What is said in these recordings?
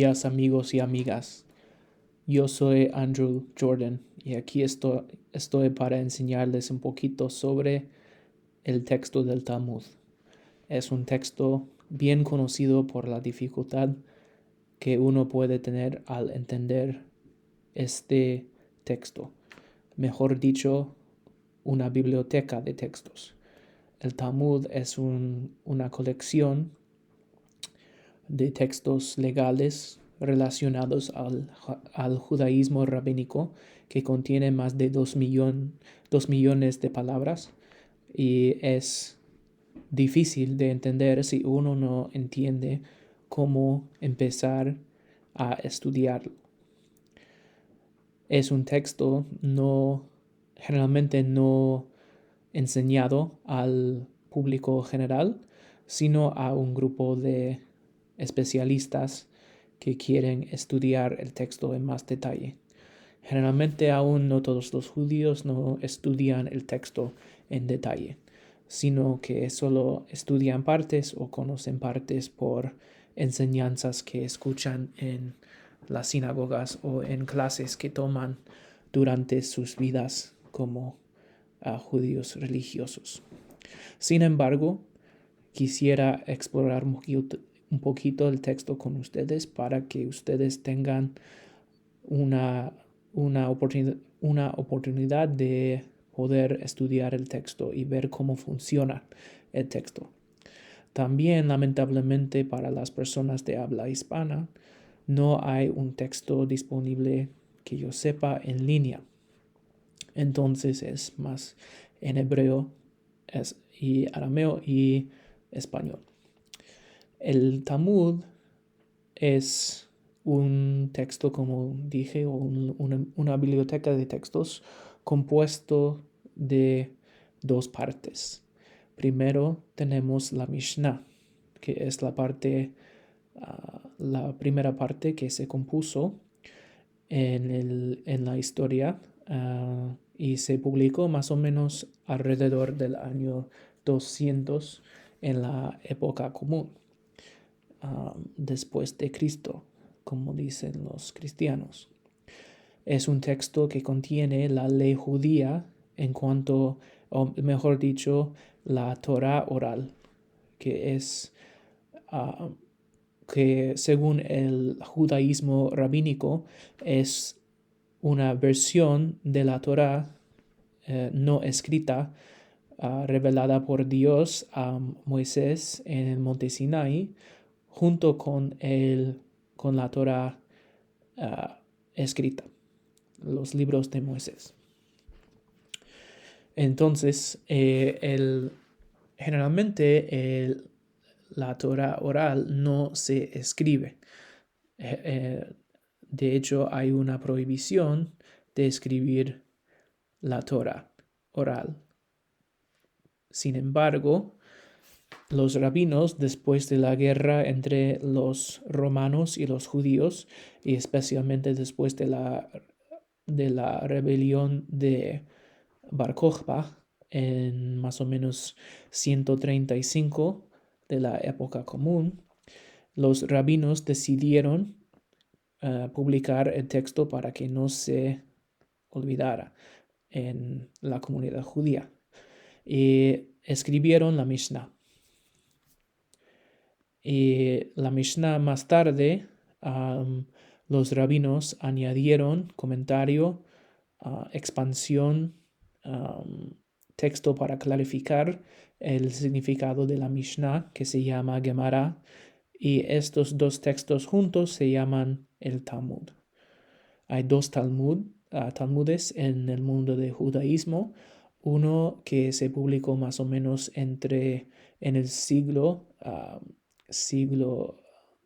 Días amigos y amigas, yo soy Andrew Jordan y aquí estoy para enseñarles un poquito sobre el texto del Talmud. Es un texto bien conocido por la dificultad que uno puede tener al entender este texto. Mejor dicho, una biblioteca de textos. El Talmud es una colección de textos legales relacionados al judaísmo rabínico que contiene más de 2 millones de palabras y es difícil de entender si uno no entiende cómo empezar a estudiarlo. Es un texto generalmente no enseñado al público general, sino a un grupo de especialistas que quieren estudiar el texto en más detalle. Generalmente aún no todos los judíos no estudian el texto en detalle, sino que solo estudian partes o conocen partes por enseñanzas que escuchan en las sinagogas o en clases que toman durante sus vidas como judíos religiosos. Sin embargo, quisiera explorar un poquito el texto con ustedes para que ustedes tengan una oportunidad de poder estudiar el texto y ver cómo funciona el texto. También, lamentablemente, para las personas de habla hispana, no hay un texto disponible que yo sepa en línea. Entonces es más en hebreo y arameo y español. El Talmud es un texto, como dije, o una biblioteca de textos compuesto de dos partes. Primero tenemos la Mishnah, que es la primera parte que se compuso en la historia y se publicó más o menos alrededor del año 200 en la época común, después de Cristo, como dicen los cristianos. Es un texto que contiene la ley judía en cuanto, o mejor dicho, la Torah oral, que es que según el judaísmo rabínico es una versión de la Torah no escrita revelada por Dios a Moisés en el monte Sinai junto con la Torah escrita, los libros de Moisés. Entonces, generalmente la Torah oral no se escribe. De hecho, hay una prohibición de escribir la Torah oral. Sin embargo, los rabinos, después de la guerra entre los romanos y los judíos, y especialmente después de la rebelión de Bar Kokhba en más o menos 135 de la época común, los rabinos decidieron publicar el texto para que no se olvidara en la comunidad judía. Y escribieron la Mishnah. Y la Mishnah más tarde, los rabinos añadieron comentario, expansión, texto para clarificar el significado de la Mishnah, que se llama Gemara, y estos dos textos juntos se llaman el Talmud. Hay dos Talmudes en el mundo del judaísmo, uno que se publicó más o menos en el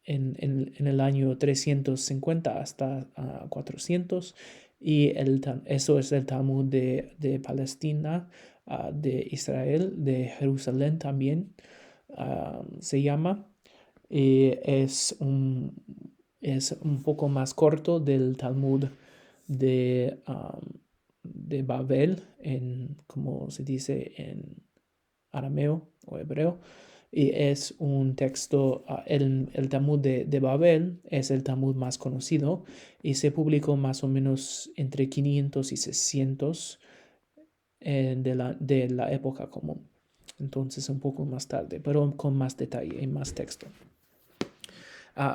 en el año 350 hasta 400, y eso es el Talmud de Palestina, de Israel, de Jerusalén también se llama. Es un poco más corto del Talmud de Babel, como se dice en arameo o hebreo, y es un texto, el Talmud de Babel es el Talmud más conocido y se publicó más o menos entre 500 y 600 de la época común. Entonces un poco más tarde, pero con más detalle y más texto.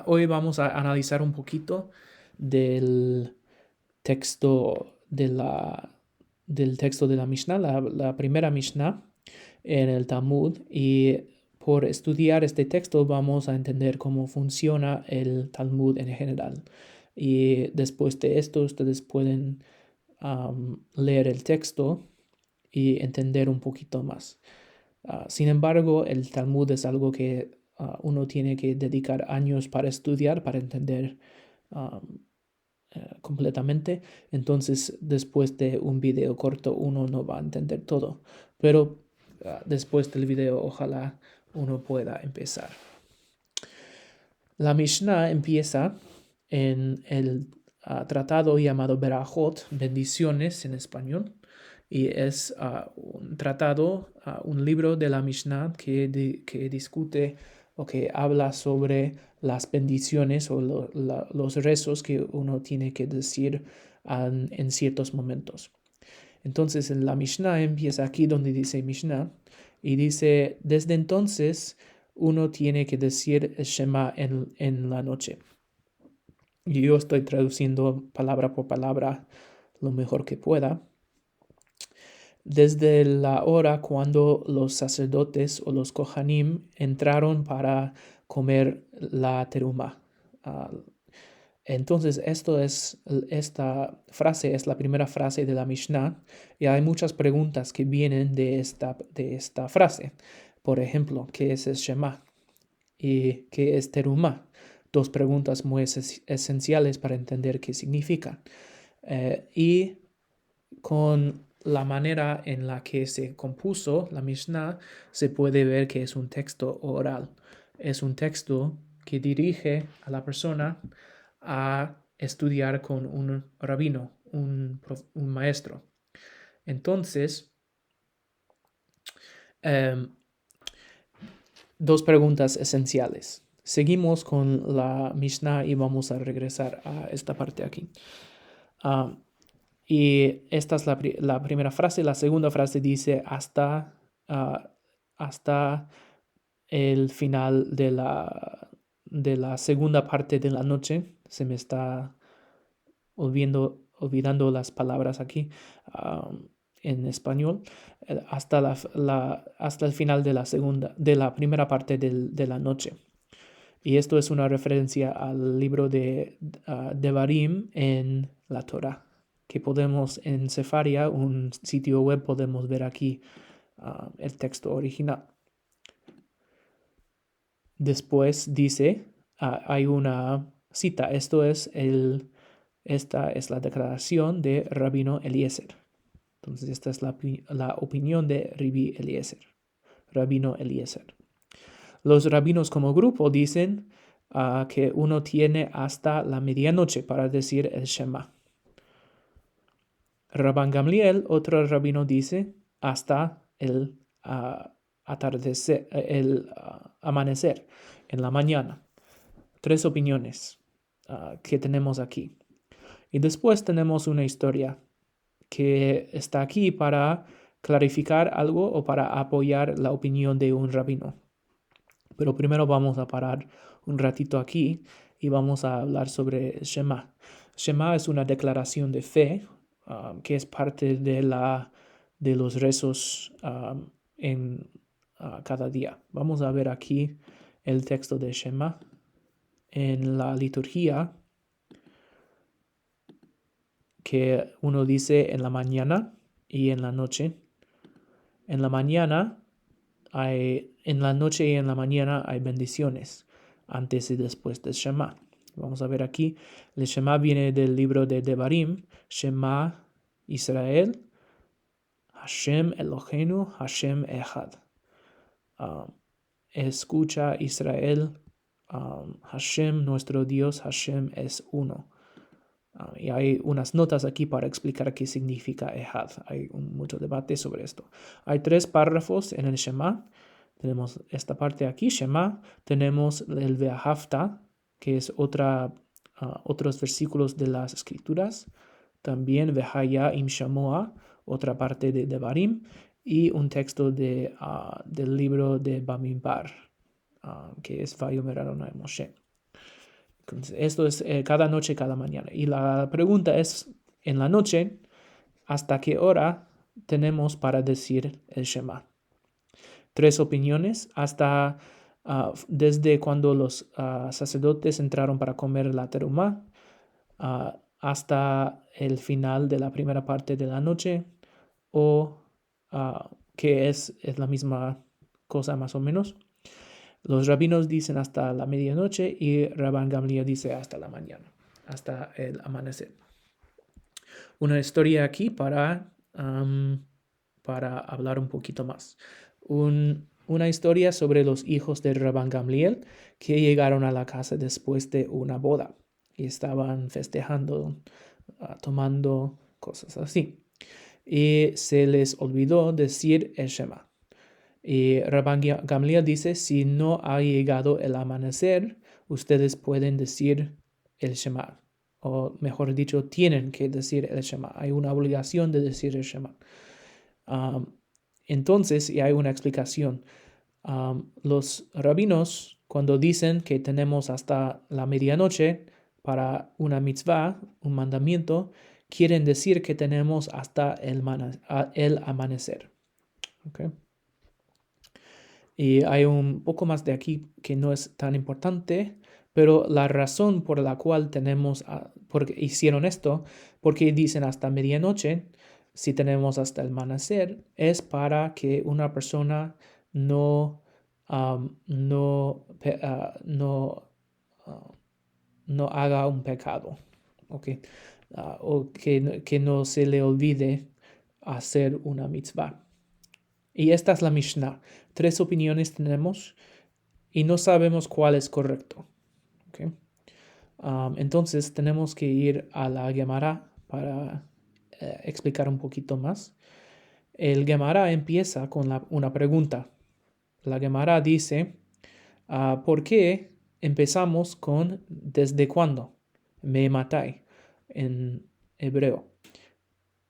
Hoy vamos a analizar un poquito del texto del texto de la Mishnah, la primera Mishnah en el Talmud, y por estudiar este texto vamos a entender cómo funciona el Talmud en general. Y después de esto ustedes pueden leer el texto y entender un poquito más. Sin embargo, el Talmud es algo que uno tiene que dedicar años para estudiar, para entender completamente. Entonces, después de un video corto, uno no va a entender todo. Pero después del video, ojalá uno pueda empezar. La Mishnah empieza en el tratado llamado Berajot, bendiciones en español, y es un tratado, un libro de la Mishnah que discute o que habla sobre las bendiciones o los rezos que uno tiene que decir en ciertos momentos. Entonces, en la Mishnah empieza aquí donde dice Mishnah y dice, desde entonces uno tiene que decir el Shema en la noche. Y yo estoy traduciendo palabra por palabra lo mejor que pueda. Desde la hora cuando los sacerdotes o los kohanim entraron para comer la teruma. Entonces, esta frase es la primera frase de la Mishnah y hay muchas preguntas que vienen de esta frase. Por ejemplo, ¿qué es el Shema? ¿Y qué es teruma? Dos preguntas muy esenciales para entender qué significa. Y con la manera en la que se compuso la Mishnah, se puede ver que es un texto oral. Es un texto que dirige a la persona a estudiar con un rabino, un maestro. Entonces, dos preguntas esenciales. Seguimos con la Mishnah y vamos a regresar a esta parte aquí. Y esta es la primera frase. La segunda frase dice hasta el final de la segunda parte de la noche. Se me está olvidando las palabras aquí en español. Hasta el final de la primera parte de la noche. Y esto es una referencia al libro de Devarim en la Torah, que podemos en Sefaria, un sitio web, podemos ver aquí el texto original. Después dice, hay una cita, esta es la declaración de Rabino Eliezer. Entonces esta es la opinión de Rabino Eliezer. Los rabinos como grupo dicen que uno tiene hasta la medianoche para decir el Shema. Rabban Gamliel, otro rabino, dice hasta el atardecer, el amanecer, en la mañana. Tres opiniones que tenemos aquí. Y después tenemos una historia que está aquí para clarificar algo o para apoyar la opinión de un rabino. Pero primero vamos a parar un ratito aquí y vamos a hablar sobre Shema. Shema es una declaración de fe que es parte de los rezos en cada día. Vamos a ver aquí el texto de Shema. En la liturgia, que uno dice en la mañana y en la noche. En la mañana en la noche y en la mañana hay bendiciones, antes y después del Shema. Vamos a ver aquí, el Shema viene del libro de Devarim, Shema Israel, Hashem Eloheinu, Hashem Echad. Escucha Israel, Hashem nuestro Dios, Hashem es uno. Y hay unas notas aquí para explicar qué significa Echad. Hay mucho debate sobre esto. Hay 3 párrafos en el Shema. Tenemos esta parte aquí, Shema. Tenemos el Ve'ahavta, que es otros versículos de las Escrituras. También Vehaya im Shamoa, otra parte de Devarim. Y un texto del libro de Bamidbar, que es Vayomer Adonai Moshe. Entonces, esto es cada noche, cada mañana. Y la pregunta es, en la noche, ¿hasta qué hora tenemos para decir el Shema? 3 opiniones, desde cuando los sacerdotes entraron para comer la terumá, hasta el final de la primera parte de la noche, o que es la misma cosa más o menos. Los rabinos dicen hasta la medianoche y Rabban Gamliel dice hasta la mañana, hasta el amanecer. Una historia aquí para hablar un poquito más. Una historia sobre los hijos de Rabban Gamliel que llegaron a la casa después de una boda y estaban festejando, tomando cosas así. Y se les olvidó decir el Shema. Y Rabban Gamliel dice, si no ha llegado el amanecer, ustedes pueden decir el Shema. O mejor dicho, tienen que decir el Shema. Hay una obligación de decir el Shema. Entonces, y hay una explicación. Los rabinos, cuando dicen que tenemos hasta la medianoche para una mitzvah, un mandamiento, quieren decir que tenemos hasta el amanecer. ¿Okay? Y hay un poco más de aquí que no es tan importante, pero la razón por la cual porque hicieron esto, porque dicen hasta medianoche, si tenemos hasta el amanecer, es para que una persona no, no haga un pecado, ¿okay? O que no se le olvide hacer una mitzvah. Y esta es la Mishnah. 3 opiniones tenemos y no sabemos cuál es correcto. ¿Okay? Entonces tenemos que ir a la Gemara para explicar un poquito más. El Gemara empieza con una pregunta. La Gemara dice, ¿por qué empezamos con desde cuándo? Me matai en hebreo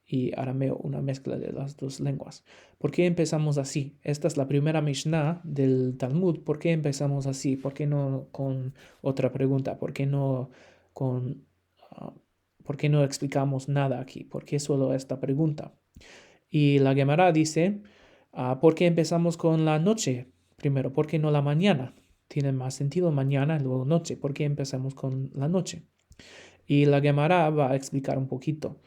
y arameo, una mezcla de las dos lenguas. ¿Por qué empezamos así? Esta es la primera Mishnah del Talmud. ¿Por qué empezamos así? ¿Por qué no con otra pregunta? ¿Por qué no ¿por qué no explicamos nada aquí? ¿Por qué solo esta pregunta? Y la Gemara dice, ¿por qué empezamos con la noche primero? ¿Por qué no la mañana? Tiene más sentido mañana y luego noche. ¿Por qué empezamos con la noche? Y la Gemara va a explicar un poquito.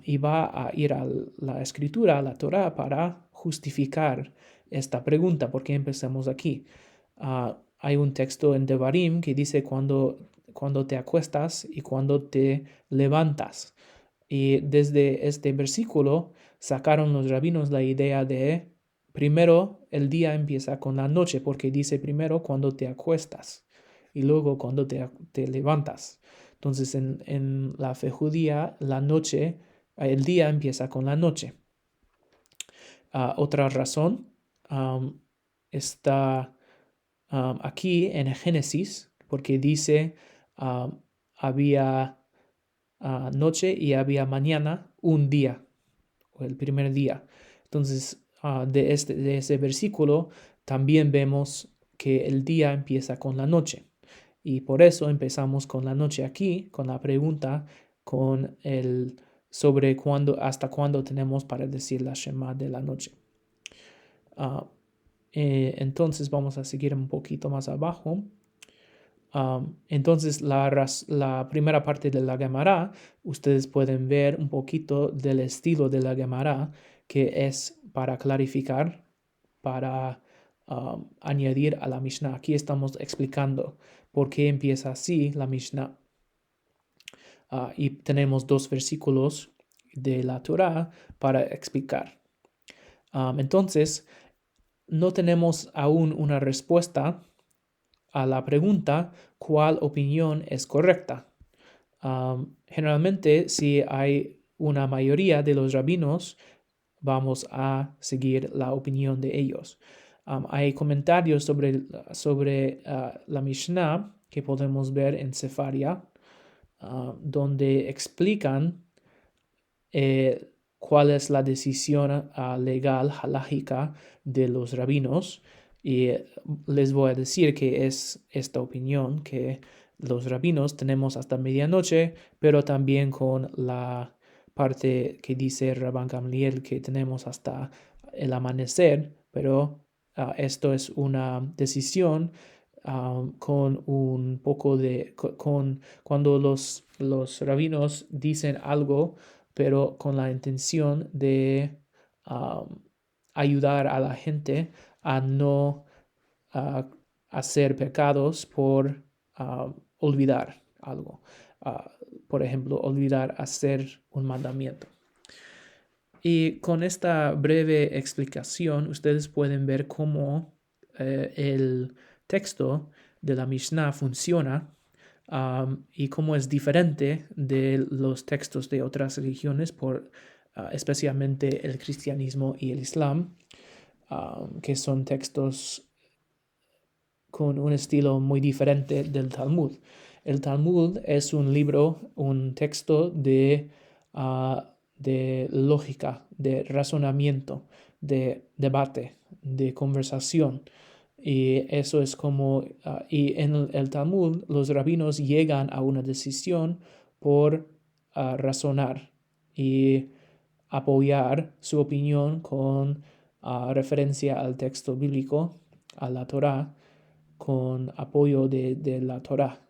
Y va a ir a la escritura, a la Torah, para justificar esta pregunta, ¿por qué empezamos aquí? Hay un texto en Devarim que dice cuando te acuestas y cuando te levantas. Y desde este versículo sacaron los rabinos la idea de primero el día empieza con la noche, porque dice primero cuando te acuestas y luego cuando te levantas. Entonces, en la fe judía, la noche, el día empieza con la noche. Otra razón está aquí en Génesis, porque dice había noche y había mañana, un día, o el primer día. Entonces, de ese versículo también vemos que el día empieza con la noche. Y por eso empezamos con la noche aquí, con la pregunta, sobre hasta cuándo tenemos para decir la Shema de la noche. Entonces vamos a seguir un poquito más abajo. Entonces la primera parte de la Gemara, ustedes pueden ver un poquito del estilo de la Gemara, que es para clarificar, para añadir a la Mishnah. Aquí estamos explicando por qué empieza así la Mishnah. Y tenemos 2 versículos de la Torah para explicar. Entonces, no tenemos aún una respuesta a la pregunta cuál opinión es correcta. Generalmente, si hay una mayoría de los rabinos, vamos a seguir la opinión de ellos. Hay comentarios sobre la Mishnah que podemos ver en Sefaria, donde explican cuál es la decisión legal, halájica de los rabinos. Y les voy a decir que es esta opinión, que los rabinos tenemos hasta medianoche, pero también con la parte que dice Rabban Gamliel que tenemos hasta el amanecer, pero esto es una decisión con un poco de, cuando los rabinos dicen algo, pero con la intención de ayudar a la gente a no hacer pecados por olvidar algo. Por ejemplo, olvidar hacer un mandamiento. Y con esta breve explicación, ustedes pueden ver cómo el texto de la Mishnah funciona y cómo es diferente de los textos de otras religiones, especialmente el cristianismo y el islam, que son textos con un estilo muy diferente del Talmud. El Talmud es un libro, un texto de lógica, de razonamiento, de debate, de conversación. Y eso es como, y en el Talmud los rabinos llegan a una decisión por razonar y apoyar su opinión con referencia al texto bíblico, a la Torá, con apoyo de la Torá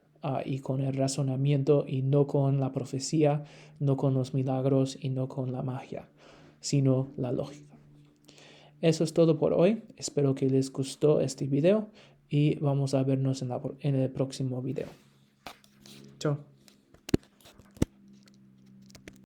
y con el razonamiento y no con la profecía, no con los milagros y no con la magia, sino la lógica. Eso es todo por hoy. Espero que les gustó este video y vamos a vernos en el próximo video. Chao.